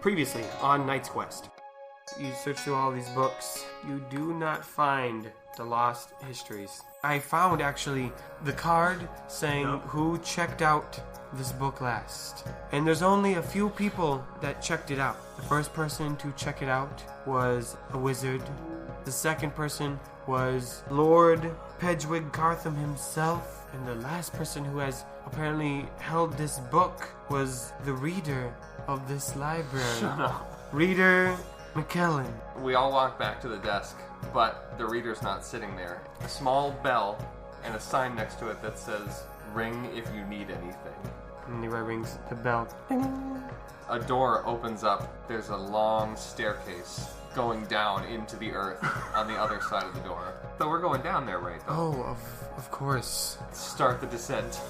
Previously on Knight's Quest. You search through all these books. You do not find the lost histories. I found, actually, the card saying who checked out this book last. And there's only a few people that checked it out. The first person to check it out was a wizard. The second person was Lord Pedgwig Cartham himself. And the last person who has apparently held this book was the reader of this library. Shut up. Reader McKellen. We all walk back to the desk, but the reader's not sitting there. A small bell and a sign next to it that says, "Ring if you need anything." And Leroy rings the bell. Ding. A door opens up. There's a long staircase going down into the earth on the other side of the door. So we're going down there, right? Though. Oh, of course. Start the descent.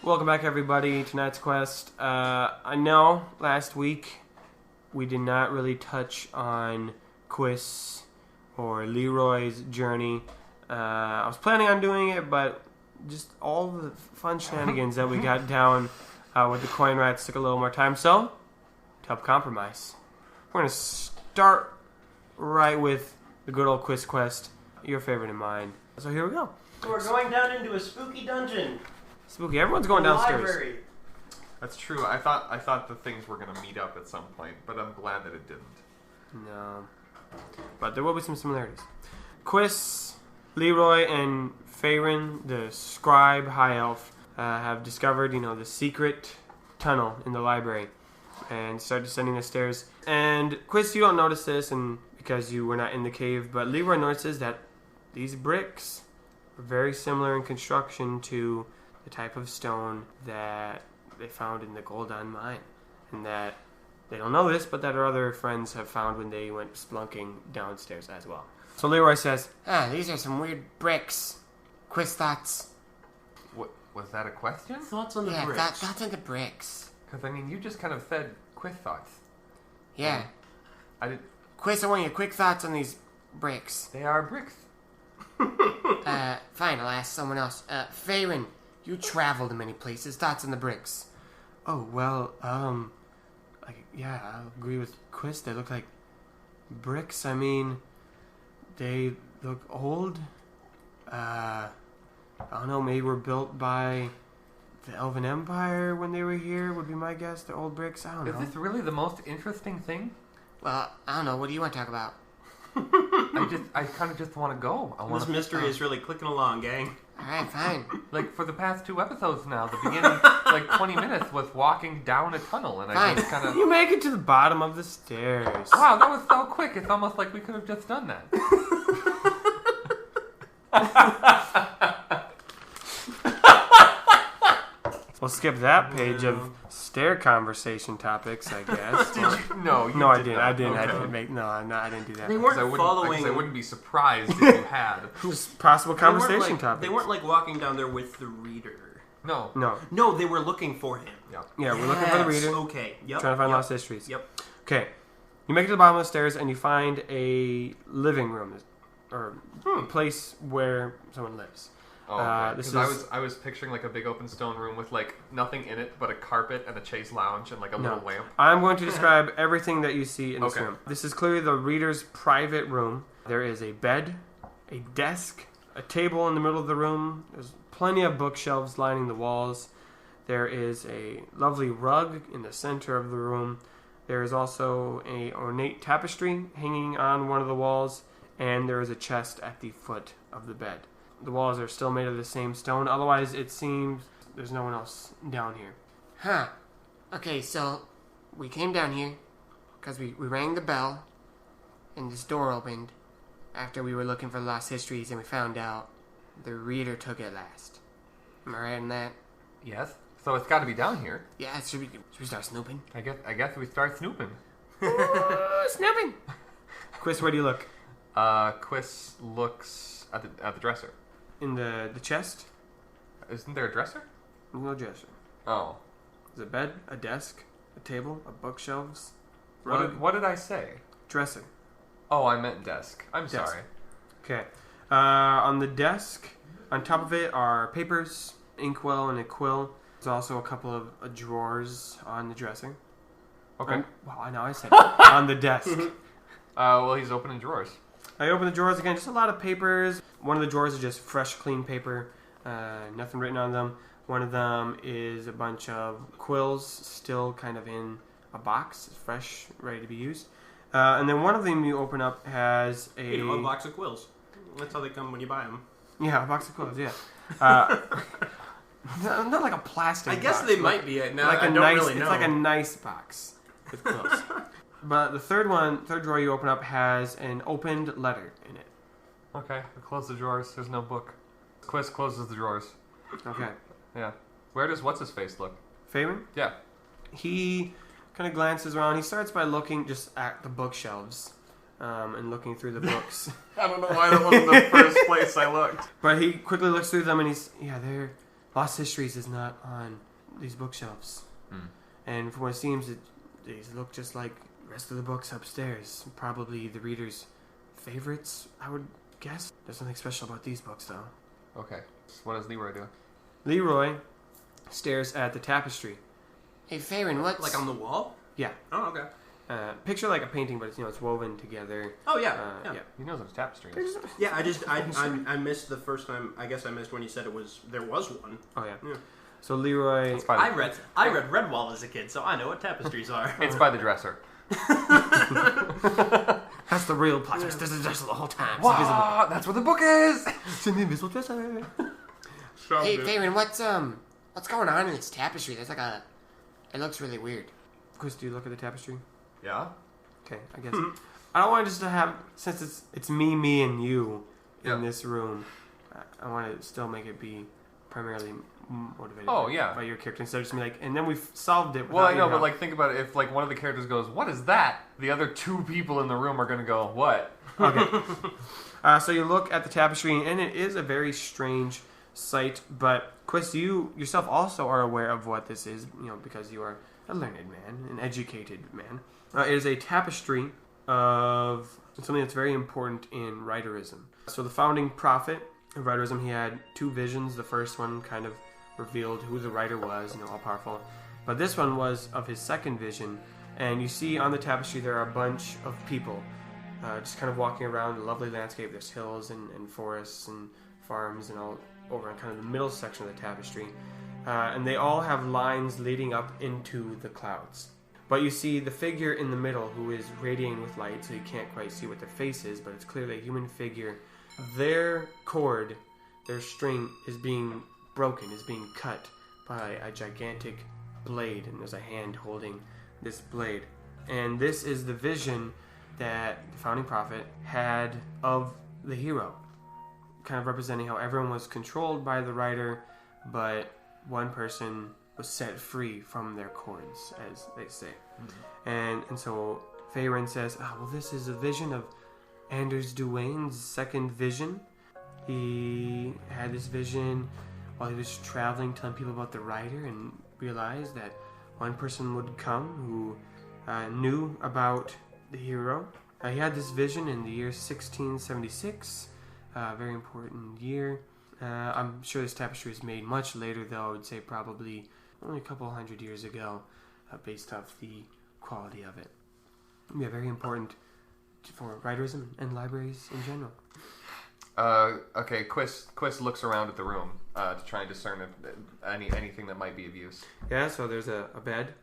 Welcome back, everybody, to Tonight's Quest. I know last week we did not really touch on Quis or Leroy's journey. I was planning on doing it, but just all the fun shenanigans that we got down with the coin rats took a little more time. So, to help compromise, we're going to start right with the good old Quis quest, your favorite and mine. So here we go. So we're going down into a spooky dungeon. Spooky. Everyone's going downstairs. Library. That's true. I thought the things were gonna meet up at some point, but I'm glad that it didn't. No. But there will be some similarities. Quis, Leroy, and Faerhin, the scribe high elf, have discovered, the secret tunnel in the library and start descending the stairs. And Quis, you don't notice this and because you were not in the cave, but Leroy notices that these bricks are very similar in construction to the type of stone that they found in the Goldon mine. And that they don't know this, but that our other friends have found when they went splunking downstairs as well. So Leroy says, these are some weird bricks. Quis thoughts. What was that a question? Thoughts on the bricks? Yeah, thoughts on the bricks. Because you just kind of said quick thoughts. Yeah. I did. Quis, I want your quick thoughts on these bricks. They are bricks. Fine, I'll ask someone else. Faerhin, you travel to many places. Thoughts on the bricks? oh, well, yeah, I agree with Quis. They look like bricks. I mean, they look old. I don't know, maybe were built by the Elven Empire when they were here, would be my guess. They're old bricks. I don't know. Is this really the most interesting thing? Well, I don't know. What do you want to talk about? I kind of just want to go. This mystery is really clicking along, gang. Alright, fine. Like, for the past 2 episodes now, the beginning, 20 minutes was walking down a tunnel, and I just kind of... You make it to the bottom of the stairs. Wow, that was so quick. It's almost like we could have just done that. We'll skip that page of stair conversation topics, I guess. Did you? No, you No, I did didn't. not. I didn't. Okay. I didn't make. No, I didn't do that. They weren't I following. wouldn't be surprised if you had. Just possible They weren't conversation like, topics. They weren't like walking down there with the reader. No. No. No, they were looking for him. Yeah. Yeah, we're looking for the Yes, reader. Okay. Yep. Trying to find yep, lost histories. Yep. Okay. You make it to the bottom of the stairs and you find a living room, or a place where someone lives. Oh, okay. This 'Cause is- I was picturing like a big open stone room with like nothing in it but a carpet and a chaise lounge and like a little lamp. I'm going to describe everything that you see in this Okay. room. This is clearly the reader's private room. There is a bed, a desk, a table in the middle of the room. There's plenty of bookshelves lining the walls. There is a lovely rug in the center of the room. There is also a ornate tapestry hanging on one of the walls, and there is a chest at the foot of the bed. The walls are still made of the same stone. Otherwise, it seems there's no one else down here. Huh. Okay, so we came down here, because we rang the bell, and this door opened after we were looking for lost histories, and we found out the reader took it last. Am I right in that? Yes. So it's got to be down here. Yeah, should we start snooping? I guess we start snooping. Ooh, snooping! Quis, where do you look? Quis looks at the dresser. In the chest? Isn't there a dresser? There's no dresser. Oh. There's a bed, a desk, a table, a bookshelves, What did I say? dresser. Oh, I meant desk. I'm Desk. sorry. Okay. On the desk, on top of it are papers, inkwell, and a quill. There's also a couple of drawers on the dresser. Okay. Well, I know I said on the desk. Well, he's opening drawers. I open the drawers again, just a lot of papers. One of the drawers is just fresh, clean paper, nothing written on them. One of them is a bunch of quills still kind of in a box, fresh, ready to be used. And then one of them you open up has a box of quills. That's how they come when you buy them. Yeah, a box of quills. Yeah, not like a plastic. I guess box, they but might be. Now like I a don't nice. really know. It's like a nice box with quills. But the third drawer you open up has an opened letter in it. Okay. We close the drawers. There's no book. Quis closes the drawers. Okay. Yeah. Where does what's his face look? Faerhin? Yeah. He kind of glances around. He starts by looking just at the bookshelves and looking through the books. I don't know why that wasn't the first place I looked. But he quickly looks through them and they're Lost Histories is not on these bookshelves. And from what it seems, these look just like the rest of the books upstairs. Probably the reader's favorites, I would guess. There's nothing special about these books, though. Okay. What does Leroy do? Leroy stares at the tapestry. Hey, Faerhin, what's... Like on the wall? Yeah. Oh, okay. Picture like a painting, but it's woven together. Oh, yeah. Yeah. He knows what a tapestry is. Yeah, I missed the first time. I guess I missed when you said there was one. Oh yeah. Yeah. So Leroy. It's by the, I read Redwall as a kid, so I know what tapestries are. it's by the dresser. That's the real plot twist. This is just the whole time. Wow, that's what the book is. It's an invisible dresser. Hey, Faerhin, what's going on in this tapestry? There's like a... It looks really weird. Chris, do you look at the tapestry? Yeah. Okay, I guess. I don't want just to have, since it's me, and you in Yeah. this room. I want to still make it be primarily motivated. Oh, by, yeah. by your character instead of just be like, and then we've solved it. Well, I know, without your but help. like, think about it. If like one of the characters goes, "What is that?" The other two people in the room are gonna go, "What?" Okay. So you look at the tapestry, and it is a very strange sight. But Quis, you yourself also are aware of what this is, because you are a learned man, an educated man. It is a tapestry of something that's very important in writerism. So the founding prophet of writerism, he had two visions. The first one kind of revealed who the writer was, all powerful. But this one was of his second vision. And you see on the tapestry there are a bunch of people just kind of walking around a lovely landscape. There's hills and forests and farms and all over in kind of the middle section of the tapestry. And they all have lines leading up into the clouds. But you see the figure in the middle who is radiating with light, so you can't quite see what their face is, but it's clearly a human figure. Their cord, their string, is being broken, is being cut by a gigantic blade, and there's a hand holding this blade. And this is the vision that the founding prophet had of the hero, kind of representing how everyone was controlled by the writer, but one person was set free from their cords, as they say. And so Faerhin says, well, this is a vision of Anders Duane's second vision. He had this vision while he was traveling, telling people about the writer, and realized that one person would come who knew about the hero. He had this vision in the year 1676, a very important year. I'm sure this tapestry was made much later, though. I would say probably only a couple hundred years ago, based off the quality of it. Yeah, very important for writers and libraries in general. Okay, Quis looks around at the room to try and discern if anything that might be of use. Yeah, so there's a bed,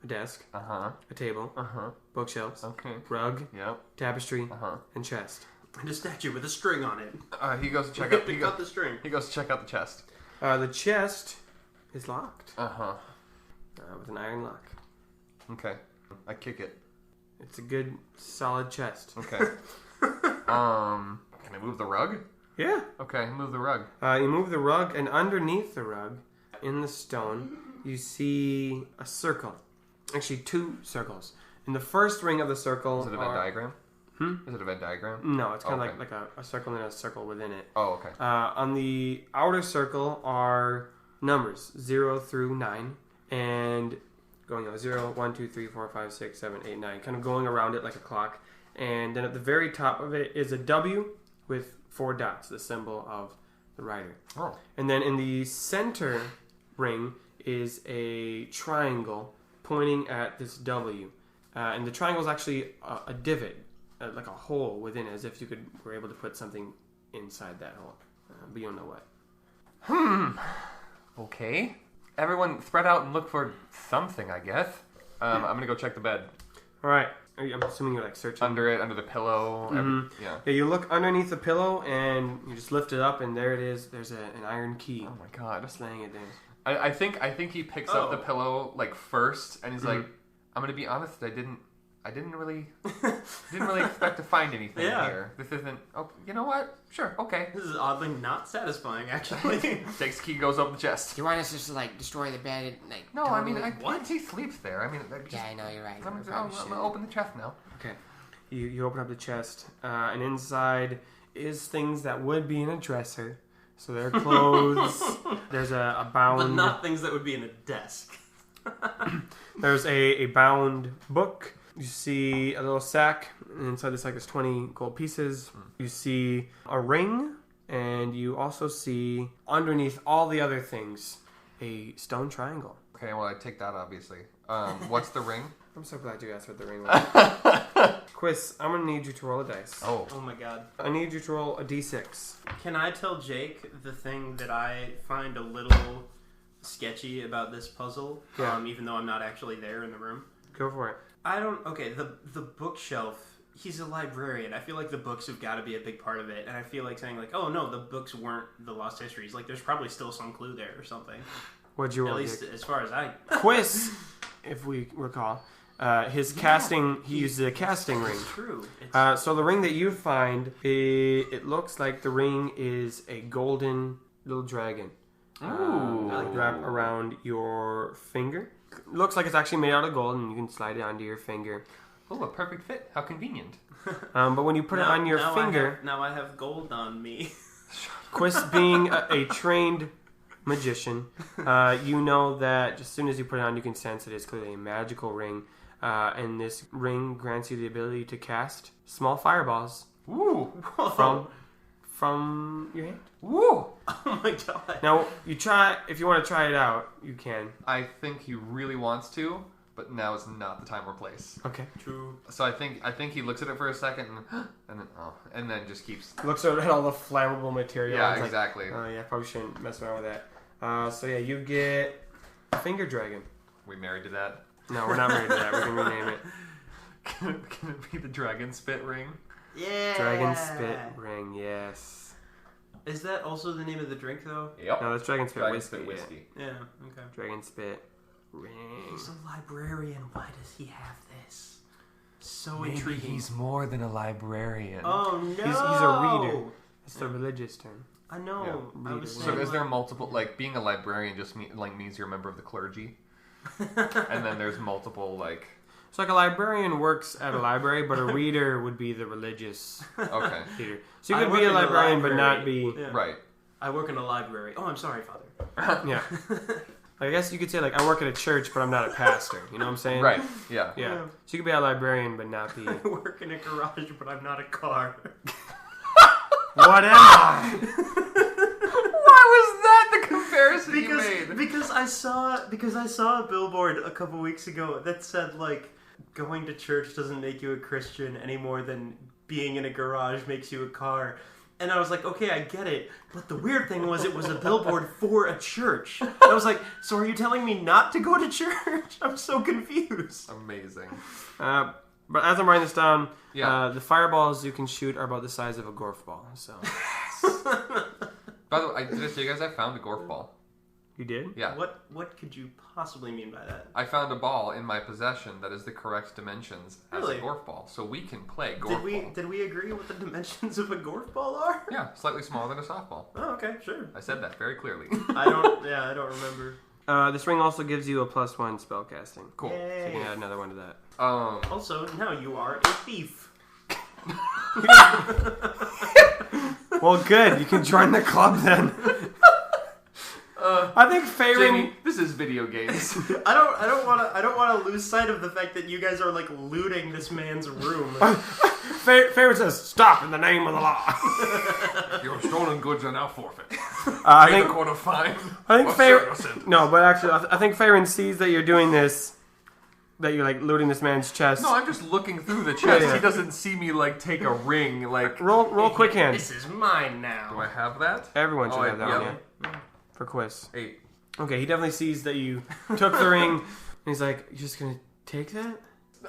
a desk, Uh-huh. a table, Uh-huh. bookshelves, Okay. rug, Yep. tapestry, Uh-huh. and chest. And a statue with a string on it. He goes to check You out have to cut the string. He goes to check out the chest. The chest is locked Uh-huh. with an iron lock. Okay. I kick it. It's a good, solid chest. Okay. Can I move the rug? Yeah. Okay, move the rug. You move the rug, and underneath the rug, in the stone, you see a circle. Actually, 2 circles. In the first ring of the circle... Is it a Venn diagram? Is it a Venn diagram? No, it's kind of Okay. like a circle and a circle within it. Oh, okay. On the outer circle are numbers 0 through 9, and going on 0, 1, 2, 3, 4, 5, 6, 7, 8, 9, kind of going around it like a clock. And then at the very top of it is a W with 4 dots, the symbol of the rider. Oh. And then in the center ring is a triangle pointing at this W. And the triangle is actually a divot, like a hole within it, as if you were able to put something inside that hole. But you don't know what. Okay. Everyone spread out and look for something, I guess. I'm going to go check the bed. All right. I'm assuming you're like searching. Under it, under the pillow. Yeah. Yeah, you look underneath the pillow and you just lift it up, and there it is. There's an iron key. Oh my god. Just laying it there. I think he picks up the pillow like first, and he's like, "I'm gonna be honest. I didn't really expect to find anything here. This isn't. Oh, you know what? Sure, okay." This is oddly not satisfying, actually. Takes the key, goes up the chest. Do you want us just to like destroy the bed? And, like No, totally? I mean, he sleeps there. I mean, Yeah, I know you're right. I'm We probably gonna shouldn't. open the chest now. Okay. You open up the chest, and inside is things that would be in a dresser. So there are clothes. There's a bound. But not things that would be in a desk. There's a bound book. You see a little sack, and inside the sack there's 20 gold pieces. You see a ring, and you also see underneath all the other things a stone triangle. Okay, well I take that obviously. What's the ring? I'm so glad you asked what the ring was. Quis, I'm gonna need you to roll a dice. Oh. Oh my god. I need you to roll a d6. Can I tell Jake the thing that I find a little sketchy about this puzzle? Yeah. Even though I'm not actually there in the room. Go for it. Okay, the bookshelf, he's a librarian. I feel like the books have got to be a big part of it. And I feel like saying like, oh no, the books weren't the lost histories. Like there's probably still some clue there or something. What'd you roll? At least as far as I... Quis, if we recall, his casting, he used a casting ring. It's true. It's, So the ring that you find, it looks like the ring is a golden little dragon. Ooh. Wrap around your finger. Looks like it's actually made out of gold, and you can slide it onto your finger. Oh, a perfect fit. How convenient. But when you put it on your finger, now I have gold on me. Quis being a trained magician, you know that as soon as you put it on, you can sense it is clearly a magical ring. And this ring grants you the ability to cast small fireballs Woo! from your hand. Woo! Oh my god. Now, if you want to try it out, you can. I think he really wants to, but now is not the time or place. Okay. True. So I think he looks at it for a second and then just keeps. Looks at all the flammable material. Yeah, It's like, exactly. oh yeah, probably shouldn't mess around with that. So yeah, you get a finger dragon. We married to that. No, we're not married to that. We can rename it. Can it be the dragon spit ring? Yeah. Dragon spit ring. Yes. Is that also the name of the drink though? Yep. No, that's dragon spit Dragon whiskey. spit whiskey. Yeah. Okay. Dragon spit ring. He's a librarian. Why does he have this? So Maybe intriguing. he's more than a librarian. Oh no. He's a reader. It's the religious term. I know. Yeah. I was So So saying, is there multiple, like, being a librarian just means you're a member of the clergy? And then there's multiple, like... So like a librarian works at a library, but a reader would be the religious Okay. reader. So you I could work be a in the librarian, but not library. be... Yeah. Right. I work in a library. Oh, I'm sorry, Father. Yeah. I guess you could say, like, I work at a church, but I'm not a pastor. You know what I'm saying? Right. Yeah. Yeah. So you could be a librarian, but not be... I work in a garage, but I'm not a car. What am I? Why was that the comparison you made? because I saw a billboard a couple weeks ago that said like going to church doesn't make you a Christian any more than being in a garage makes you a car. And I was like, okay, I get it. But the weird thing was it was a billboard for a church. And I was like, so are you telling me not to go to church? I'm so confused. Amazing. But as I'm writing this down, Yeah. the fireballs you can shoot are about the size of a golf ball. So By the way, did I tell you guys I found a golf ball? You did? Yeah. What could you possibly mean by that? I found a ball in my possession that is the correct dimensions as Really? a Gorf ball, so we can play Gorf ball. Did we agree what the dimensions of a Gorf ball are? Yeah, slightly smaller than a softball. Oh, okay, sure. I said that very clearly. I don't remember. This ring also gives you a +1 spell casting. Cool. So you can add another one to that. Also, now you are a thief. Well, good. You can join the club then. I think Faerhin... Jamie, this is video games. I don't want to lose sight of the fact that you guys are like looting this man's room. Faerhin says, "Stop in the name of the law." Your stolen goods are now forfeit. I Pay think the quarter fine. I think or serve your Faerhin... sentence. No, but actually, I think Faerhin sees that you're doing this, that you're like looting this man's chest. No, I'm just looking through the chest. Yeah. He doesn't see me like take a ring. Like, Roll quick hand. This is mine do I now. have that? Everyone should Oh, have that yeah. one, yeah. For Quis. 8. Okay, he definitely sees that you took the ring, and he's like, "You're just gonna take that?"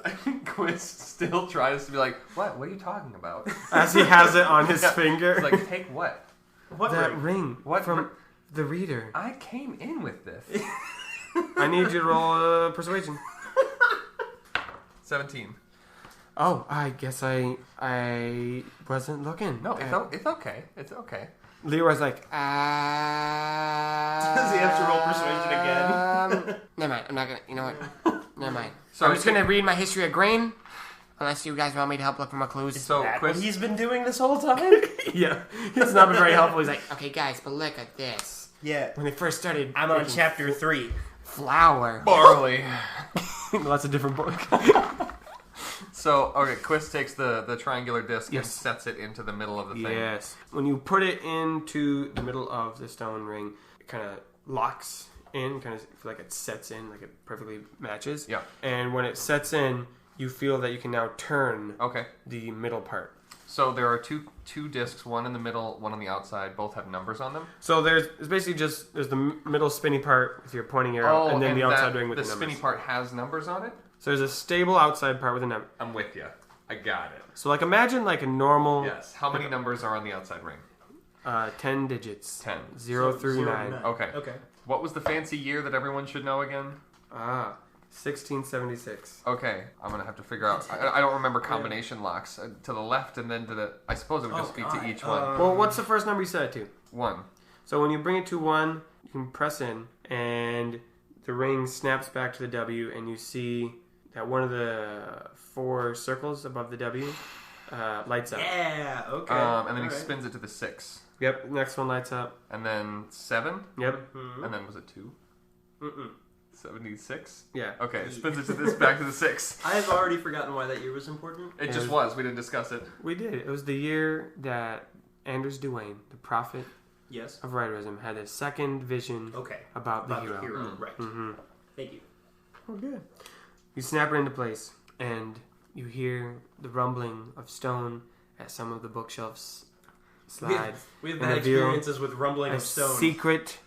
I think Quis still tries to be like, what? What are you talking about? As he has it on his Yeah. finger. It's like, take what? What that ring? ring What from the reader. I came in with this. I need you to roll persuasion. 17. Oh, I guess I wasn't looking. No, it's okay. It's okay. Leroy's like, Does he have to roll persuasion again? Never mind. I'm not gonna. You know what? Never mind. So I'm just gonna read my history of grain, unless you guys want me to help look for more clues. So That what Quis, he's been doing this whole time? yeah, it's not been very helpful. He's like, Okay, guys, but look at this. Yeah. when they first started, I'm on making chapter 3. Flour. barley. well, that's a different book. So, okay, Quis takes the triangular disc and Yes. sets it into the middle of the thing. Yes. When you put it into the middle of the stone ring, it kind of locks in, kind of feel like it sets in, like it perfectly matches. Yeah. And when it sets in, you feel that you can now turn Okay. the middle part. So there are two discs, one in the middle, one on the outside. Both have numbers on them. So it's basically there's the middle spinny part with your pointing arrow, and then the outside ring with the numbers. spinny part has numbers on it? So there's a stable outside part with a number. I'm with you. I got it. So like imagine like a normal Yes. How many numbers are on the outside ring? 10 digits. 10. 0 So, through 0 to 9. 9. Okay. Okay. What was the fancy year that everyone should know again? 1676. Okay, I'm gonna have to figure out. I don't remember combination locks to the left and then to the. I suppose it would just be to each one. Well, what's the first number you set it to? 1. So when you bring it to 1, you can press in, and the ring snaps back to the W, and you see that one of the 4 circles above the W lights up. Yeah, okay. And then he Alright. spins it to the 6, Yep, next one lights up. and then 7, Yep, and then was it 2? Mm-mm. 76. yeah. Okay, spins it to this back to the 6. I have already forgotten why that year was important. It just was. We didn't discuss it. We did. It was the year that Anders Duane, the prophet Yes. of writerism, had his second vision Okay. about the About hero. the hero, right. Mm-hmm. Thank you. Oh, good. You snap it into place, and you hear the rumbling of stone as some of the bookshelves slide. We have and bad reveal experiences with rumbling a of stone. secret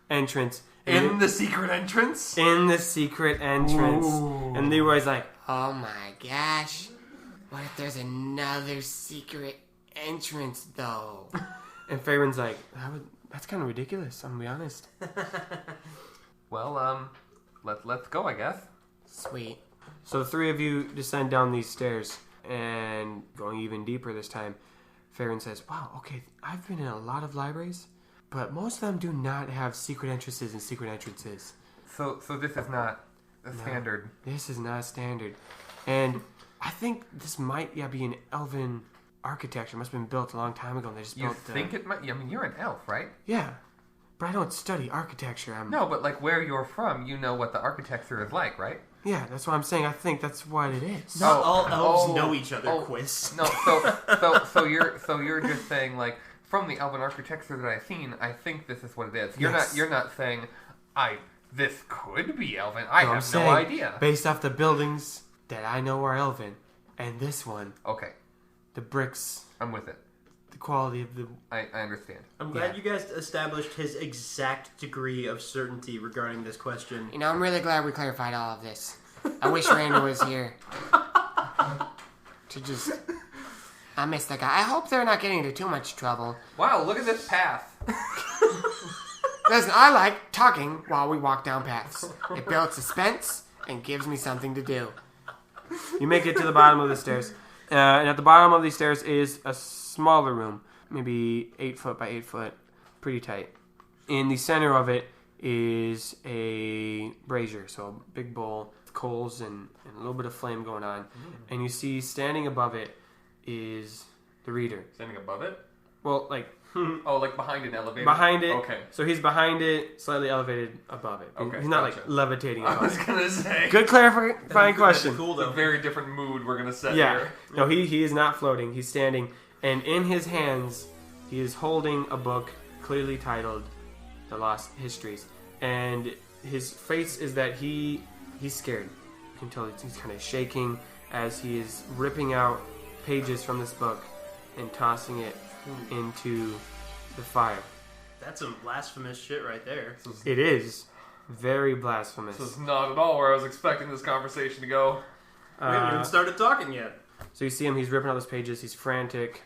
entrance. In the secret entrance? In the secret entrance. Ooh. And Leroy's like, Oh my gosh. What if there's another secret entrance, though? and Faerhin's like, that's kind of ridiculous, I'm gonna be honest. Well, let's go, I guess. Sweet. So the 3 of you descend down these stairs, and going even deeper this time, Faerhin says, wow, okay, I've been in a lot of libraries, but most of them do not have secret entrances and secret entrances. So this is not the standard. This is not standard. And I think this might be an elven architecture. It must have been built a long time ago, and they just You built think it might? I mean, you're an elf, right? Yeah. But I don't study architecture. No, but like where you're from, you know what the architecture is like, right? Yeah, that's what I'm saying. I think that's what it is. Not all elves oh, know each other, oh, Quis. No, so you're just saying like from the elven architecture that I've seen, I think this is what it is. You're Yes. not saying this could be elven. I No, I'm have saying, no idea. Based off the buildings that I know are elven, and this one, Okay, the bricks, I'm with it. the quality of the... I understand. I'm glad you guys established his exact degree of certainty regarding this question. You know, I'm really glad we clarified all of this. I wish Randall was here. To just... I miss that guy. I hope they're not getting into too much trouble. Wow, look at this path. Listen, I like talking while we walk down paths. It builds suspense and gives me something to do. You make it to the bottom of the stairs. And at the bottom of these stairs is a smaller room. Maybe 8 foot by 8 foot. Pretty tight. In the center of it is a brazier. So a big bowl with coals and a little bit of flame going on. And you see standing above it is the reader. Standing above it? Well, like... Oh, like behind an elevator? Behind it. Okay. So he's behind it, slightly elevated above it. Okay, He's not gotcha. like levitating above I was it. going to say. Good clarifying question. Cool It's a though. very different mood we're going to set Yeah. here. No, he is not floating. He's standing. And in his hands, he is holding a book clearly titled The Lost Histories. And his face is that he's scared. You can tell he's kind of shaking as he is ripping out pages from this book and tossing it into the fire. That's some blasphemous shit right there. It is very blasphemous. This is not at all where I was expecting this conversation to go. We haven't even started talking yet. So you see him, he's ripping out those pages, he's frantic,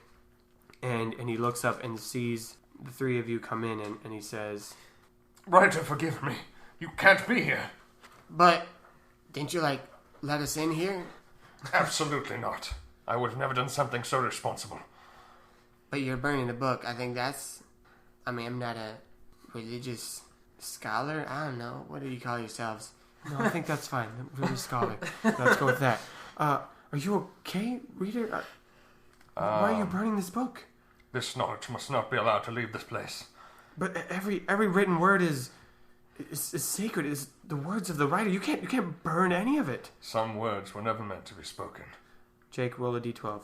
and he looks up and sees the three of you come in, and he says, Writer, forgive me. You can't be here. But didn't you, let us in here? Absolutely not. I would have never done something so responsible. But you're burning the book. I think that's... I'm not a religious scholar. I don't know. What do you call yourselves? no, I think that's fine. I'm really scholar. Let's go with that. Are you okay, reader? Why are you burning this book? This knowledge must not be allowed to leave this place. But every written word is sacred. Is the words of the writer. You can't burn any of it. Some words were never meant to be spoken. Jake, roll a d12.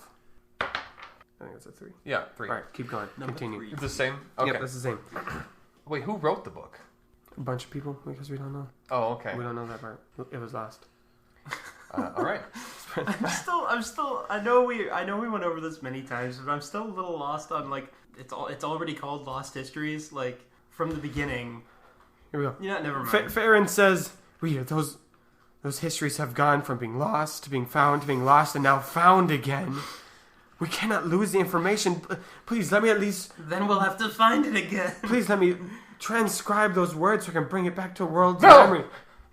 I think it's a 3. Yeah, 3. All right, keep going. Continue. 3. It's the same? Okay. Yep, that's the same. Wait, who wrote the book? A bunch of people, because we don't know. Oh, okay. We don't know that part. It was lost. All right. I'm still. I know we went over this many times, but I'm still a little lost on it's already called Lost Histories, from the beginning. Here we go. Yeah, never mind. Faerhin says, reader, those histories have gone from being lost to being found to being lost and now found again. We cannot lose the information. Please, let me at least... Then we'll have to find it again. Please let me transcribe those words so I can bring it back to a world's No! memory.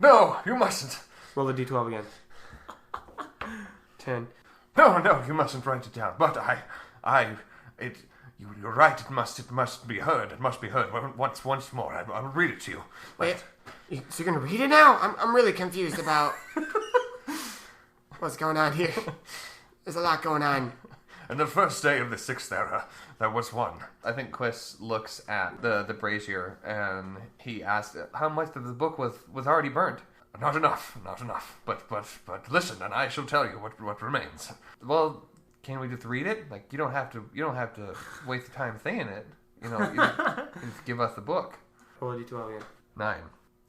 No, you mustn't. Roll the d12 again. 10. No, you mustn't write it down. But you're right. It must be heard. It must be heard once more. I'll read it to you. Wait, so you're going to read it now? I'm really confused about what's going on here. There's a lot going on. In the first day of the 6th era, there was one. I think Quis looks at the brazier and he asks how much of the book was already burnt. Not enough. But listen, and I shall tell you what remains. Well, can we just read it? You don't have to waste the time saying it. You just give us the book. Roll a d12 again. 9.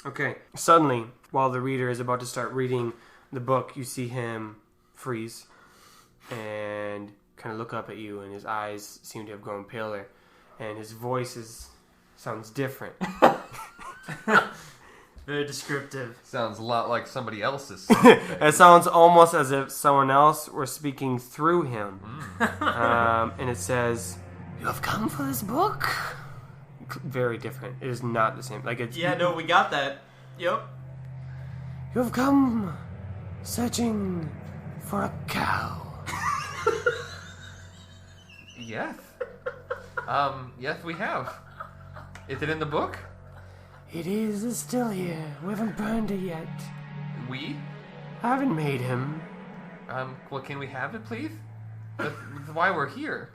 Okay. Suddenly, while the reader is about to start reading the book, you see him freeze and kind of look up at you, and his eyes seem to have grown paler, and his voice sounds different. Very descriptive. Sounds a lot like somebody else's. It sounds almost as if someone else were speaking through him. And it says, "You have come for this book?" Very different. It is not the same. Yeah, no, we got that. Yep. You have come searching for a cow. Yes. Yes, we have. Is it in the book? It is still here. We haven't burned it yet. We? I haven't made him. Well, can we have it, please? That's why we're here.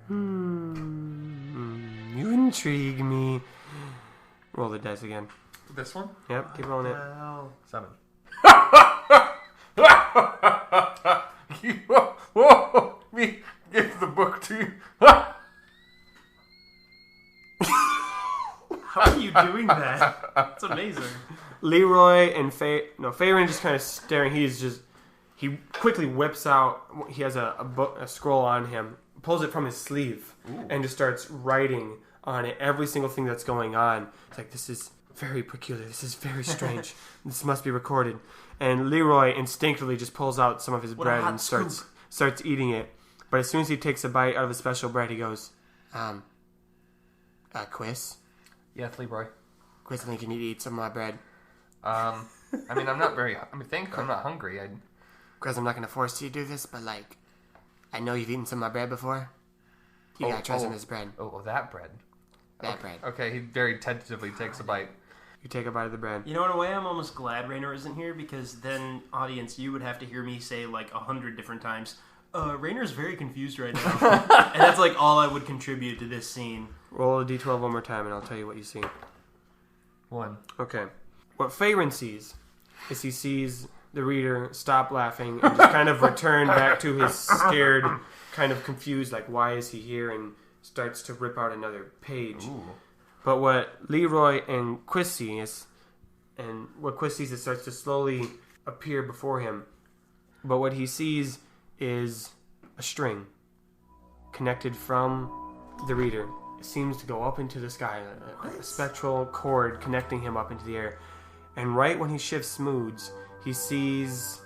You intrigue me. Roll the dice again. This one? Yep, keep rolling it. Well, 7. Me give the book to you. how are you doing that? It's amazing. Leroy and Faerhin just kind of staring. He quickly whips out. He has a scroll on him, pulls it from his sleeve, and just starts writing on it every single thing that's going on. It's like, this is very peculiar. This is very strange. This must be recorded. And Leroy instinctively just pulls out some of his What a bread hot and starts eating it. But as soon as he takes a bite out of his special bread, he goes, Quis? Yes, Leroy. Quis, I think you need to eat some of my bread. I mean, I'm not very... I mean, thankfully I'm not hungry. Quis, I'm not going to force you to do this, but, like, I know you've eaten some of my bread before. You gotta try some of this bread. Oh, that bread. That bread. Okay, he very tentatively takes a bite. You take a bite of the bread. You know, in a way, I'm almost glad Rainer isn't here, because then, audience, you would have to hear me say, like, 100 different times, Rainer's very confused right now. And that's, like, all I would contribute to this scene. Roll a d12 one more time, and I'll tell you what you see. 1. Okay. What Faerhin sees is he sees the reader stop laughing and just kind of return back to his scared, kind of confused, like, why is he here? And starts to rip out another page. Ooh. But what Leroy and Quis see is, and what Quis sees, it starts to slowly appear before him. But what he sees is a string connected from the reader. It seems to go up into the sky, a spectral cord connecting him up into the air. And right when he shifts moods, he sees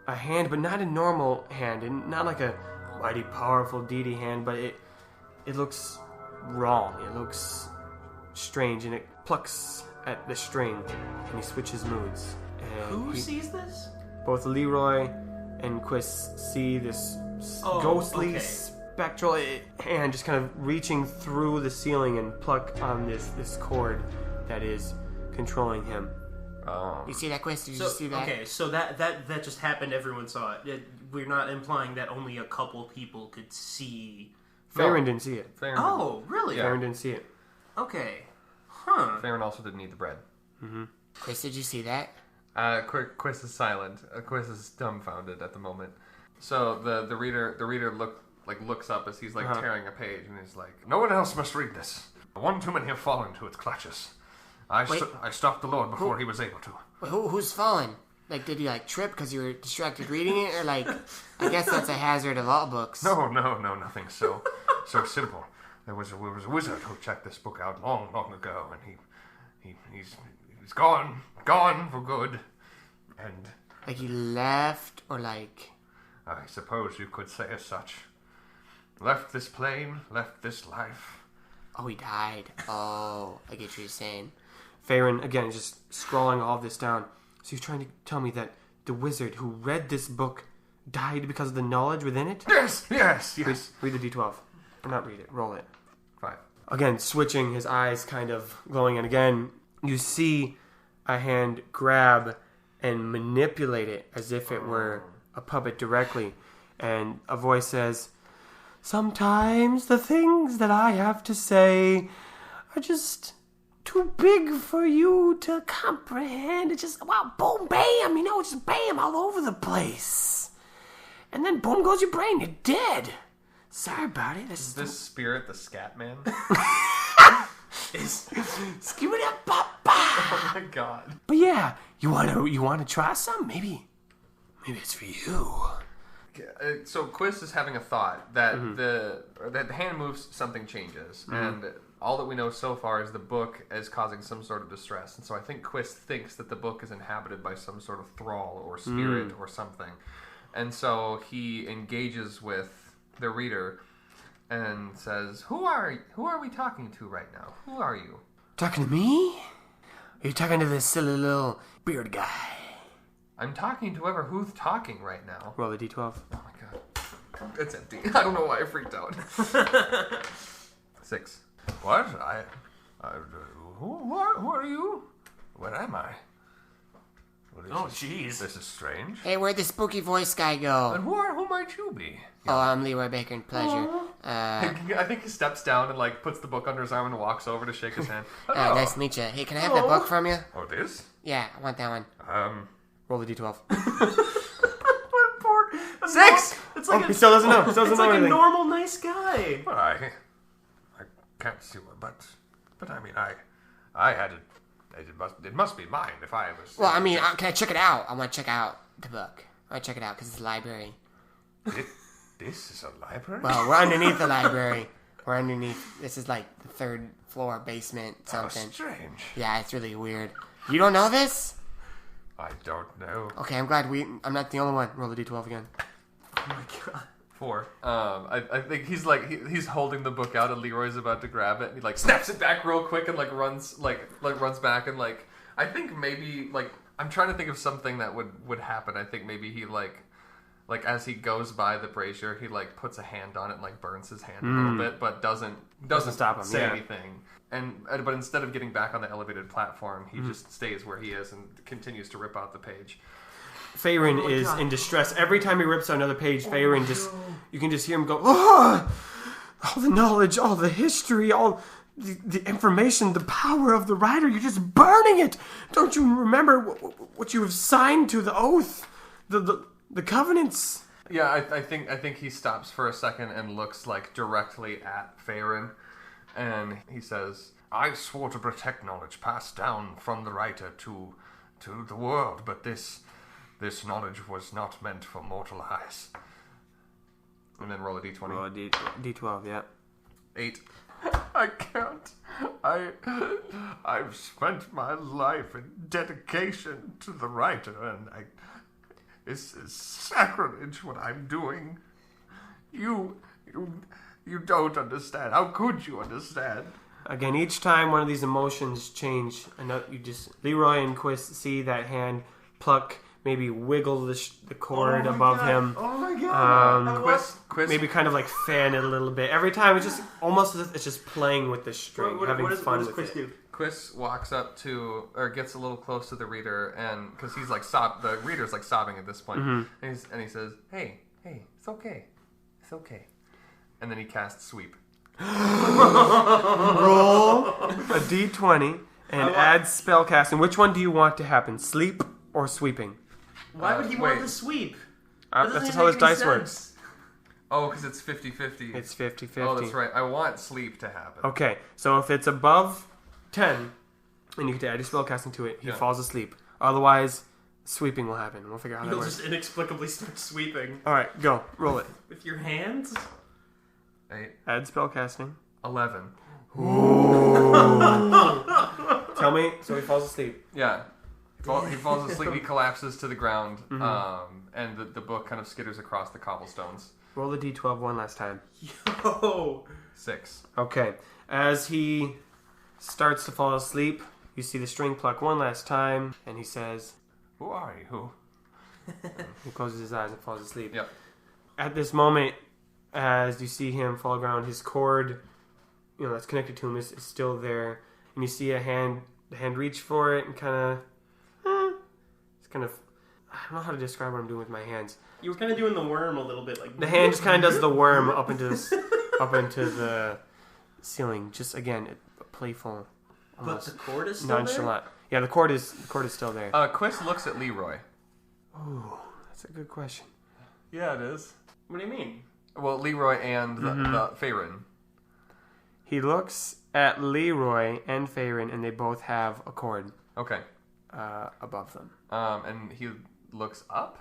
a hand, but not a normal hand, and not like a mighty powerful deity hand, but it looks wrong. It looks strange, and it plucks at the string, and he switches moods. And Who sees this? both Leroy and Quis see this ghostly, spectral hand just kind of reaching through the ceiling and pluck on this cord that is controlling him. Oh. You see that, Quis? Did you see that? Okay, so that just happened. Everyone saw it. We're not implying that only a couple people could see. Faerhin didn't see it. Faerhin Oh, really? Faerhin didn't see it. Okay. Huh. Faerhin also didn't eat the bread. Quis, did you see that? Quis is silent. Quis is dumbfounded at the moment. So the reader looks up as he's tearing a page, and he's like, No one else must read this. One too many have fallen into its clutches. I stopped the Lord before he was able to. Wait, who's fallen? Like, did you, like, trip because you were distracted reading it? Or, like, I guess that's a hazard of all books. No, nothing so simple. There was a wizard who checked this book out long ago, and he's gone for good. And Like, he left, or, like... I suppose you could say as such. Left this plane, left this life. Oh, he died. Oh, I get what you're saying. Faerhin, again, is just scrawling all of this down. So he's trying to tell me that the wizard who read this book died because of the knowledge within it? Yes. Read the d12. Or not read it, roll it. 5. Again, switching, his eyes kind of glowing, and again, you see a hand grab and manipulate it as if it were a puppet directly. And a voice says, "Sometimes the things that I have to say are just too big for you to comprehend. It's just, wow, boom, bam, just bam all over the place. And then boom goes your brain, you're dead. Sorry about it. Is this spirit the scat man? Skibidi-bop-bop. Oh my god. But yeah, you wanna try some? Maybe it's for you. So Quis is having a thought that that the hand moves, something changes, and all that we know so far is the book is causing some sort of distress. And so I think Quis thinks that the book is inhabited by some sort of thrall or spirit or something. And so he engages with the reader and says, "Who are we talking to right now? Who are you?" Talking to me? Are you talking to this silly little beard guy? I'm talking to who's talking right now. Roll a d12. Oh my god. It's empty. I don't know why I freaked out. 6. What? Who are you? Where am I? Well, jeez. This is strange. Hey, where'd the spooky voice guy go? And who might you be? Oh, I'm Leroy Baker, and pleasure. I think he steps down and puts the book under his arm and walks over to shake his hand. Hello. Nice to meet you. Hey, can I have that book from you? Oh, this? Yeah, I want that one. Roll the d12. 6! It's like he still doesn't know. It's like anything. a normal nice guy. Well, I can't see what, but I mean, I had it. It must be mine if I was. Well, I mean, can I check it out? I want to check out the book. I want to check it out because it's a library. This is a library? Well, we're underneath the library. This is like the 3rd floor basement something. Oh, strange. Yeah, it's really weird. You don't know this? I don't know. Okay, I'm glad I'm not the only one. Roll the d12 again. Oh my god. 4. I think he's like he's holding the book out and Leroy's about to grab it and he like snaps it back real quick and like runs back and like I think maybe like I'm trying to think of something that would happen. I think maybe he like as he goes by the brazier he like puts a hand on it and like burns his hand a little bit but doesn't stop him, say anything. But instead of getting back on the elevated platform, he just stays where he is and continues to rip out the page. Faerhin is in distress. Every time he rips out another page, Faerhin you can just hear him go, oh, all the knowledge, all the history, all the information, the power of the writer, you're just burning it. Don't you remember what you have signed to the oath, the covenants? Yeah, I think he stops for a second and looks like directly at Faerhin, and he says, I swore to protect knowledge passed down from the writer to the world, but this knowledge was not meant for mortal eyes. And then roll a d20. Roll a D12, yeah. 8. I can't. I've spent my life in dedication to the writer, and this is sacrilege what I'm doing. You don't understand. How could you understand? Again, each time one of these emotions change, Leroy and Quis see that hand pluck, maybe wiggle the cord above him. Oh my god! Quis, Maybe kind of like fan it a little bit. Every time it's just almost as if it's just playing with the string, having fun with Quis it. do? Quis walks up to, or gets a little close to the reader, and because he's like the reader's like sobbing at this point, and he says, "Hey, it's okay, and then he casts sweep. Roll a d20 and add spellcasting. Which one do you want to happen? Sleep or sweeping? Why would he want wait. to sweep? That's Doesn't just even how his make dice any works. sense. Oh, because it's 50-50. It's 50-50. Oh, that's right. I want sleep to happen. Okay, so if it's above 10, and you get to add your spellcasting to it, he Yeah. falls asleep. Otherwise, sweeping will happen. We'll figure out how that You'll works. just inexplicably start sweeping Alright, go. Roll it. with your hands. 8, Add spellcasting. 11. Tell me, so he falls asleep. Yeah. He falls asleep. He collapses to the ground, and the book kind of skitters across the cobblestones. Roll the d12 one last time. Yo! 6. Okay, as he starts to fall asleep, you see the string pluck one last time, and he says, Who are you? he closes his eyes and falls asleep. Yep. At this moment, as you see him fall around, his cord, that's connected to him is still there, and you see the hand reach for it and kind of, I don't know how to describe what I'm doing with my hands. You were kind of doing the worm a little bit, like The hand just kind of does the worm up into the ceiling. Just again, playful, But almost the cord is still nonchalant. Yeah, the cord is still there. Quis looks at Leroy. Ooh, that's a good question. Yeah, it is. there? What do you mean? Well, Leroy and the Faerhin. He looks at Leroy and Faerhin, and they both have a cord Okay. above them. And he looks up.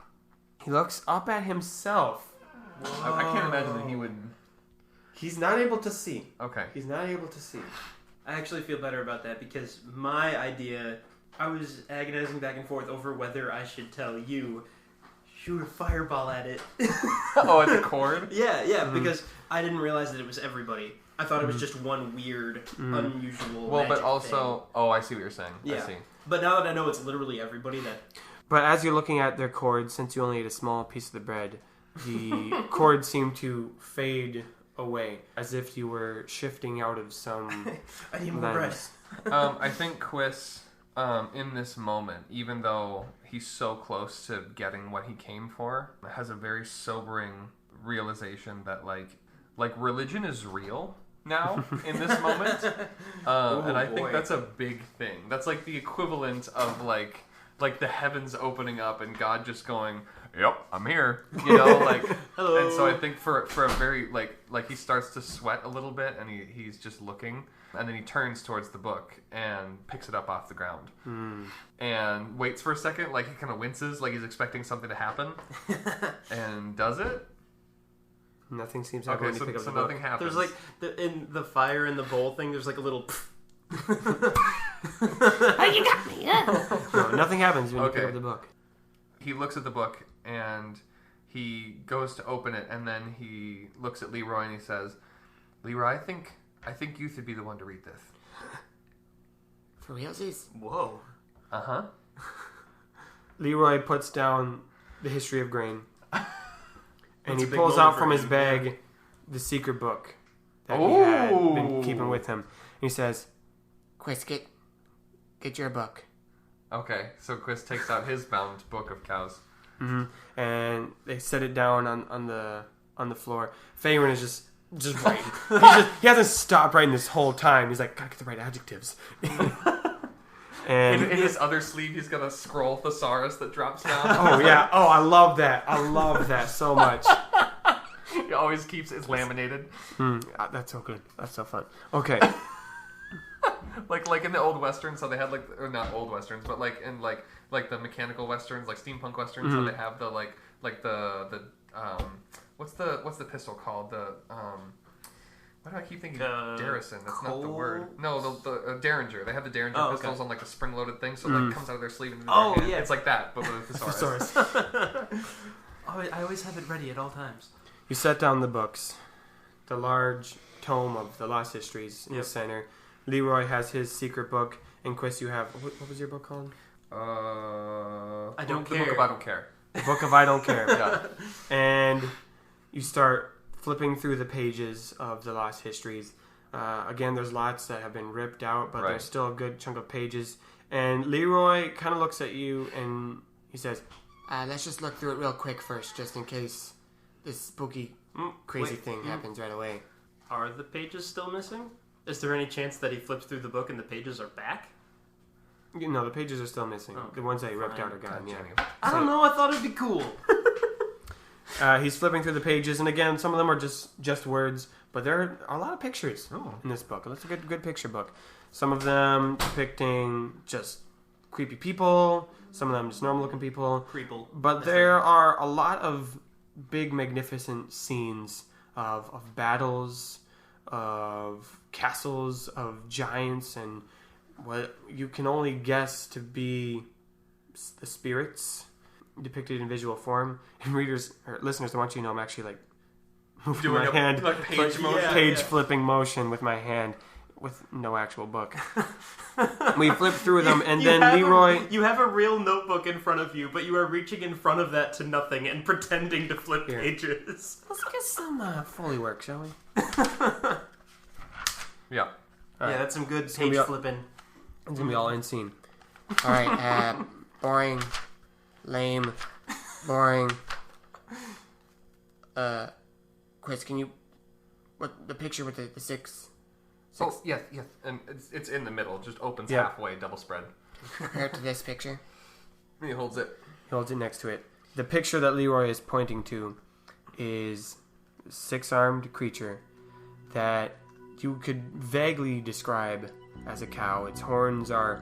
He looks up at himself. I can't imagine that he would. He's not able to see. Okay. He's not able to see. I actually feel better about that because my idea, I was agonizing back and forth over whether I should tell you, shoot a fireball at it. Oh, at the cord? Yeah, because I didn't realize that it was everybody. I thought it was just one weird, unusual. Well, but magic also, thing. oh, I see what you're saying. Yeah. I see. But now that I know it's literally everybody, that But as you're looking at their cord, since you only ate a small piece of the bread, the cord seemed to fade away, as if you were shifting out of some I need more bread. lens. I think Quis, in this moment, even though he's so close to getting what he came for, has a very sobering realization that like religion is real now in this moment, and I think boy. that's a big thing. That's like the equivalent of like the heavens opening up and God just going, "Yep, I'm here," Hello. And so I think for a very like he starts to sweat a little bit, and he's just looking, and then he turns towards the book and picks it up off the ground, and waits for a second, like he kind of winces, like he's expecting something to happen, and does it. Nothing seems to happen Okay, when you pick up so the book. nothing happens. There's like in the fire in the bowl thing. There's like a little. Oh, you got me. Yeah. No, nothing happens when you pick Okay. up the book. He looks at the book and he goes to open it, and then he looks at Leroy and he says, "Leroy, I think you should be the one to read this." For realsies? Whoa. Uh-huh. Leroy puts down the history of grain. And That's he a big pulls moment out for from his him, bag the secret book that he had been keeping with him. And he says, Quis, get your book. Okay, so Quis takes out his bound book of cows. and they set it down on the floor. Faerhin is just writing. He hasn't stopped writing this whole time. He's like, gotta get the right adjectives. And In his other sleeve, he's got a scroll thesaurus that drops down. oh yeah, I love that. I love that so much. He always keeps it laminated. That's so good. That's so fun. Okay. Like in the old westerns, so they had or not old westerns, but like in like the mechanical westerns, like steampunk westerns, so they have the what's the pistol called? Why do I keep thinking Darrison? That's not the word. No, the Derringer. They have the Derringer pistols on like a spring-loaded thing, so like comes out of their sleeve and into their hand. It's like that, but with a thesaurus. I always have it ready at all times. You set down the books. The large tome of the Lost Histories in the center. Leroy has his secret book, and Quis, you have what was your book called? I don't care. The book of I don't care. The book of I don't care. Yeah. And you start flipping through the pages of the Lost Histories. Again, there's lots that have been ripped out, but there's still a good chunk of pages. And Leroy kind of looks at you and he says, let's just look through it real quick first, just in case this spooky, crazy thing happens right away. Are the pages still missing? Is there any chance that he flips through the book and the pages are back? No, the pages are still missing. The ones that he ripped out are gone, yeah. I don't know, I thought it'd be cool. He's flipping through the pages, and again, some of them are just words, but there are a lot of pictures in this book. It's a good picture book. Some of them depicting just creepy people, some of them just normal-looking people. Creeple. But there are a lot of big, magnificent scenes of battles, of castles, of giants, and what you can only guess to be the spirits depicted in visual form. And readers or listeners, I want you to know I'm actually like moving Doing my hand, like page motion, page flipping motion with my hand, with no actual book. We flip through them, and then Leroy. You have a real notebook in front of you, but you are reaching in front of that to nothing and pretending to flip pages. Let's get some Foley work, shall we? Yeah. Yeah, that's some good page flipping. It's gonna be all in scene. All right, boring, lame, boring. Quis, can you... What, the picture with the six... Oh, yes, and it's in the middle, just opens Yeah. halfway, double spread. Compare it to this picture. And he holds it. He holds it next to it. The picture that Leroy is pointing to is a six-armed creature that you could vaguely describe as a cow. Its horns are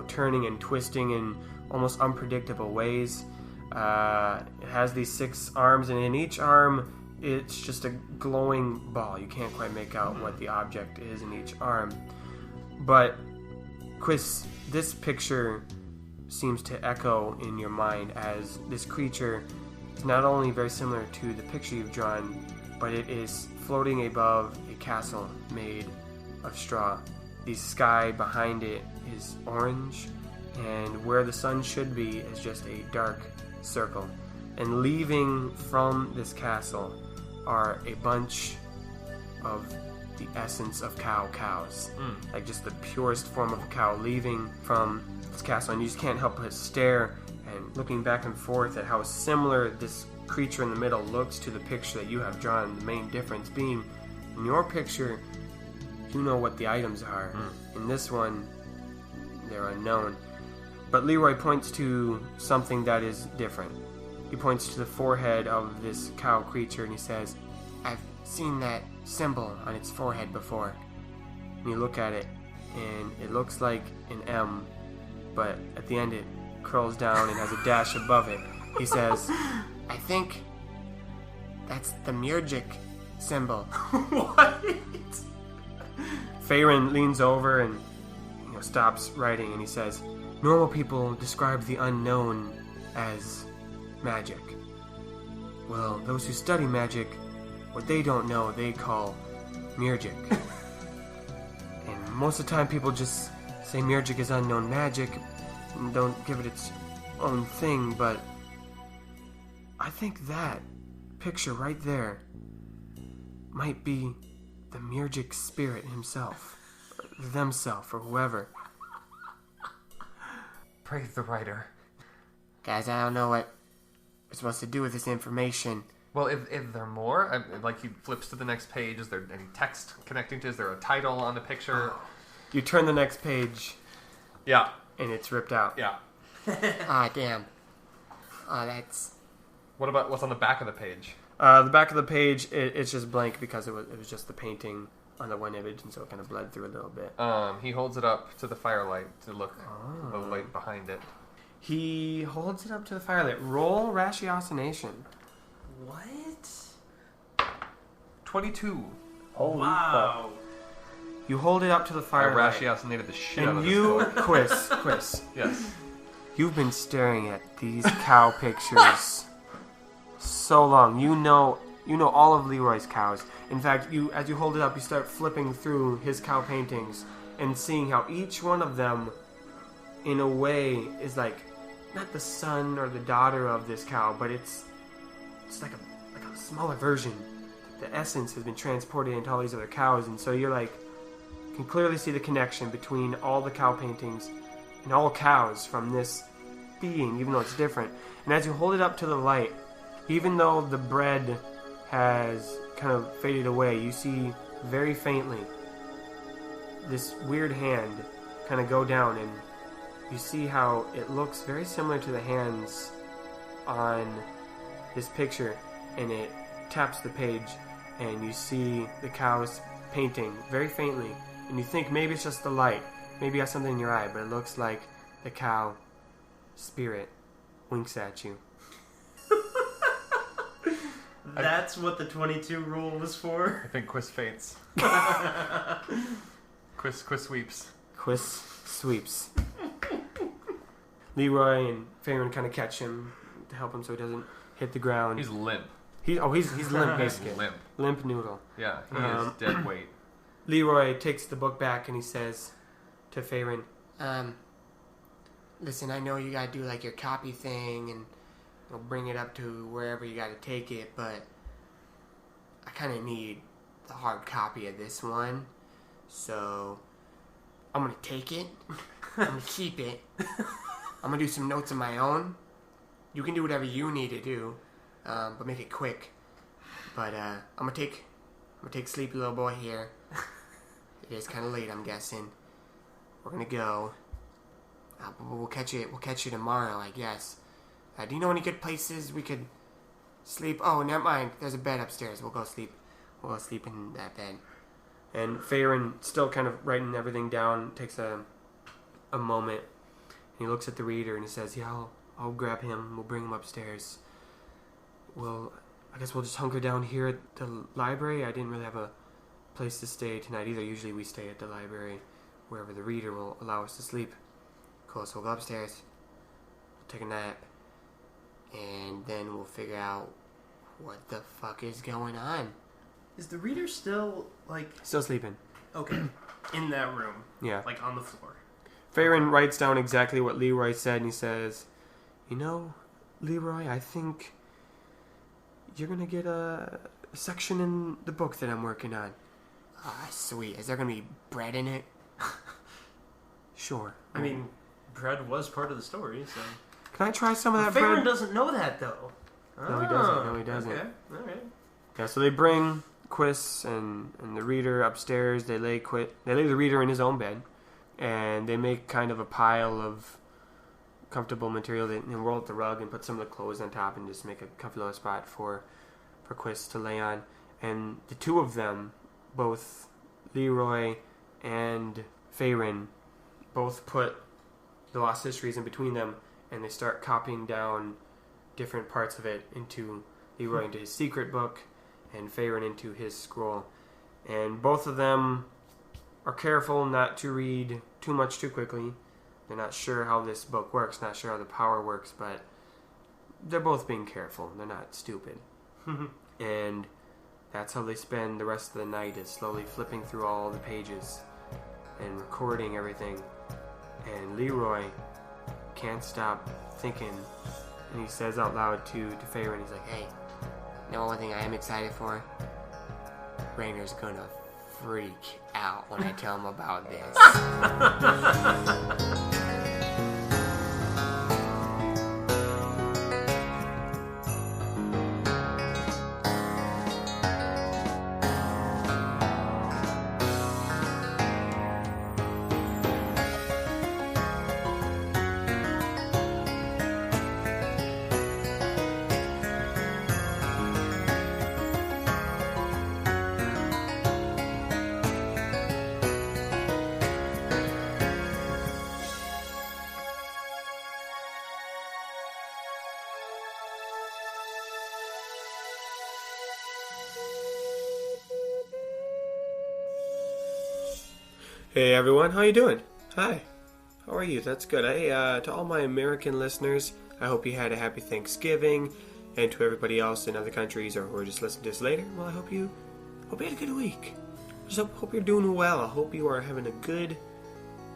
turning and twisting in almost unpredictable ways. It has these 6 arms, and in each arm it's just a glowing ball. You can't quite make out what the object is in each arm. But Quis, this picture seems to echo in your mind as this creature is not only very similar to the picture you've drawn, but it is floating above a castle made of straw. The sky behind it is orange, and where the sun should be is just a dark circle. And leaving from this castle are a bunch of the essence of cows. Like just the purest form of a cow leaving from this castle. And you just can't help but stare and looking back and forth at how similar this creature in the middle looks to the picture that you have drawn. The main difference being, in your picture, you know what the items are. In this one, they're unknown. But Leroy points to something that is different. He points to the forehead of this cow creature and he says, I've seen that symbol on its forehead before. and you look at it and it looks like an M, but at the end it curls down and has a dash above it. He says, I think that's the Murgic symbol. What? Faerhin leans over and stops writing and he says, normal people describe the unknown as magic. well, those who study magic, what they don't know, they call Mirgic. And most of the time people just say Mirgic is unknown magic and don't give it its own thing, but I think that picture right there might be the Mirgic spirit himself, or themself, or whoever. Praise the writer. Guys, I don't know what we're supposed to do with this information. Well, is there more? Like, he flips to the next page. Is there any text connecting to? Is there a title on the picture? You turn the next page, Yeah. and it's ripped out. Yeah. Ah, damn. Oh, that's... What about what's on the back of the page? The back of the page, it's just blank because it was just the painting on the one image, and so it kind of bled through a little bit. He holds it up to the firelight to look the light behind it. He holds it up to the firelight. Roll ratiocination. What? 22. Holy Wow. You hold it up to the I firelight. ratiocinated the shit out And of you, this book. Quis, Yes. you've been staring at these cow pictures so long. You know all of Leroy's cows. In fact, as you hold it up, you start flipping through his cow paintings and seeing how each one of them, in a way, is like not the son or the daughter of this cow, but it's like a smaller version. The essence has been transported into all these other cows, and so you're like, can clearly see the connection between all the cow paintings and all cows from this being, even though it's different. And as you hold it up to the light, even though the bread has kind of faded away, you see very faintly this weird hand kind of go down, and you see how it looks very similar to the hands on this picture, and it taps the page, and you see the cow's painting very faintly, and you think maybe it's just the light, maybe you have something in your eye, but it looks like the cow spirit winks at you. That's what the 22 rule was for? I think Quis faints. Quis sweeps. Quis sweeps. Leroy and Faerhin kind of catch him to help him so he doesn't hit the ground. He's limp. He's limp, basically. He's limp. Limp noodle. Yeah, he is dead weight. Leroy takes the book back and he says to Faerhin, Listen, I know you gotta do like your copy thing and bring it up to wherever you gotta take it, but I kinda need the hard copy of this one. So I'm gonna take it. I'm gonna keep it. I'm gonna do some notes of my own. You can do whatever you need to do, but make it quick. But I'm gonna take Sleepy Little Boy here. It is kind of late, I'm guessing. We're gonna go. We'll catch you tomorrow, I guess. Do you know any good places we could sleep? Oh, never mind. There's a bed upstairs. We'll go sleep in that bed. and Faerhin, still kind of writing everything down, takes a moment. And he looks at the reader and he says, "Yeah, I'll grab him. We'll bring him upstairs. Well, I guess we'll just hunker down here at the library. I didn't really have a place to stay tonight either. Usually we stay at the library wherever the reader will allow us to sleep." Cool, so we'll go upstairs, we'll take a nap, and then we'll figure out what the fuck is going on. Is the reader still, like... Still sleeping. Okay. In that room. Yeah. Like, on the floor. Faerhin writes down exactly what Leroy said, and he says, "You know, Leroy, I think you're going to get a section in the book that I'm working on." Ah, sweet. Is there gonna be bread in it? Sure. I mean, bread was part of the story, so... Can I try some of that Faerhin bread? doesn't know that, though. No, he doesn't. No, he doesn't. Okay, alright. Yeah, so they bring Quis and the reader upstairs. They lay the reader in his own bed, and they make kind of a pile of comfortable material. They roll up the rug and put some of the clothes on top and just make a comfy little spot for Quis to lay on. And the two of them, both Leroy and Faerhin, both put the Lost Histories in between them, and they start copying down different parts of it into Leroy into his secret book, and Faerhin into his scroll. And both of them are careful not to read too much too quickly. They're not sure how this book works, not sure how the power works, but they're both being careful. They're not stupid. And that's how they spend the rest of the night, is slowly flipping through all the pages and recording everything. And Leroy can't stop thinking, and he says out loud to Faerhin, he's like, Hey, you know one thing I am excited for? Rainer's gonna freak out when I tell him about this. Hey everyone, how you doing? Hi, how are you? That's good. Hey, to all my American listeners, I hope you had a happy Thanksgiving, and to everybody else in other countries or who are just listening to this later, well, I hope you had a good week. Just hope you're doing well. I hope you are having a good,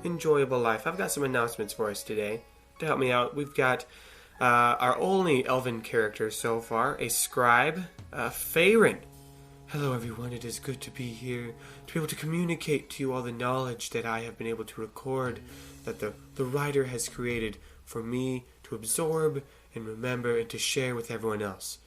enjoyable life. I've got some announcements for us today to help me out. We've got our only elven character so far, a scribe, Faerhin. Hello everyone, it is good to be here, to be able to communicate to you all the knowledge that I have been able to record, that the writer has created for me to absorb and remember and to share with everyone else.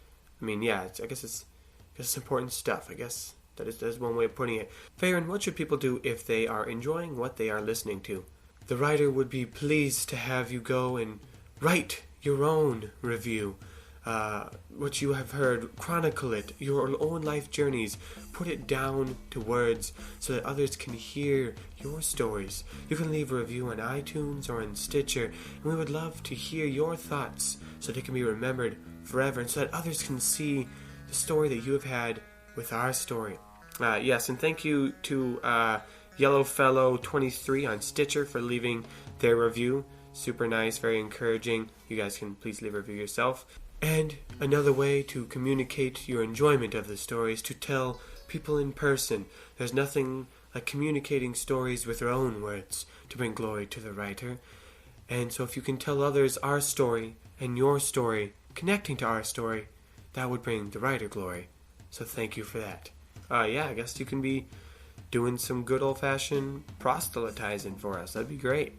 I mean, yeah, I guess it's important stuff. I guess that is one way of putting it. Faerhin, what should people do if they are enjoying what they are listening to? The writer would be pleased to have you go and write your own review. What you have heard, chronicle it, your own life journeys, put it down to words so that others can hear your stories. You can leave a review on iTunes or on Stitcher, and we would love to hear your thoughts so they can be remembered forever and so that others can see the story that you have had with our story. Yes, and thank you to Yellowfellow23 on Stitcher for leaving their review. Super nice, very encouraging. You guys can please leave a review yourself. And another way to communicate your enjoyment of the story is to tell people in person. There's nothing like communicating stories with their own words to bring glory to the writer. And so if you can tell others our story and your story connecting to our story, that would bring the writer glory. So thank you for that. Yeah, I guess you can be doing some good old-fashioned proselytizing for us. That'd be great.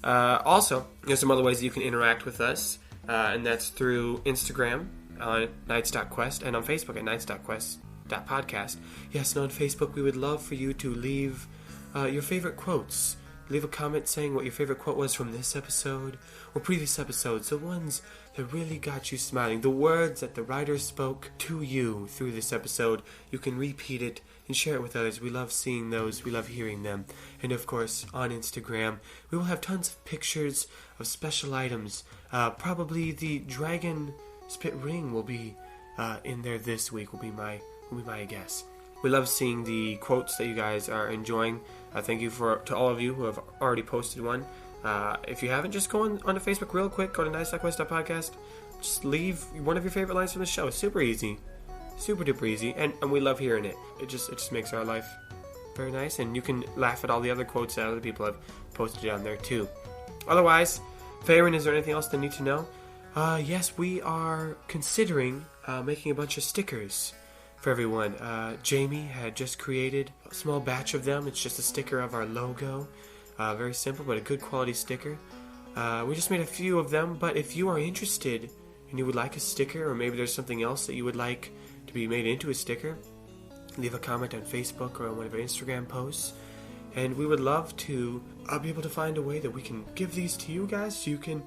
Also, there's some other ways that you can interact with us. And that's through Instagram on Knights.Quest and on Facebook at Knights.Quest.podcast. Yes, and on Facebook we would love for you to leave your favorite quotes. Leave a comment saying what your favorite quote was from this episode or previous episodes, the ones that really got you smiling, the words that the writer spoke to you through this episode. You can repeat it and share it with others. We love seeing those. We love hearing them. And of course, on Instagram, we will have tons of pictures of special items. Probably the dragon spit ring will be in there this week, will be my guess. We love seeing the quotes that you guys are enjoying. Thank you to all of you who have already posted one. If you haven't, just go onto Facebook real quick. Go to Knights.Quest.podcast. Just leave one of your favorite lines from the show. It's super easy. Super duper easy. And we love hearing it. It just makes our life very nice. And you can laugh at all the other quotes that other people have posted on there too. Otherwise, Faerhin, is there anything else they need to know? Yes, we are considering making a bunch of stickers for everyone. Jamie had just created a small batch of them. It's just a sticker of our logo. Very simple, but a good quality sticker. We just made a few of them, but if you are interested and you would like a sticker, or maybe there's something else that you would like to be made into a sticker, leave a comment on Facebook or on one of our Instagram posts. And we would love to be able to find a way that we can give these to you guys so you can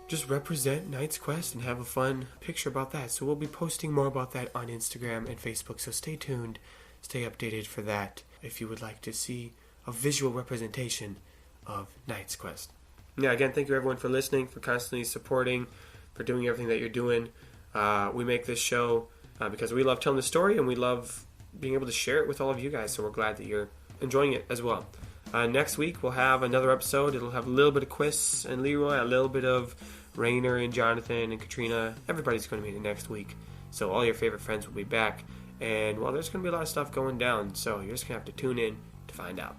just represent Knight's Quest and have a fun picture about that. So we'll be posting more about that on Instagram and Facebook, so stay tuned, stay updated for that if you would like to see a visual representation of Knight's Quest. Yeah, again, thank you everyone for listening, for constantly supporting, for doing everything that you're doing. We make this show because we love telling the story and we love being able to share it with all of you guys, so we're glad that you're enjoying it as well. Next week we'll have another episode. It'll have a little bit of Quis and Leroy, a little bit of Rainer and Jonathan and Katrina, everybody's going to be in next week. So all your favorite friends will be back. And, well, there's going to be a lot of stuff going down. So you're just going to have to tune in to find out.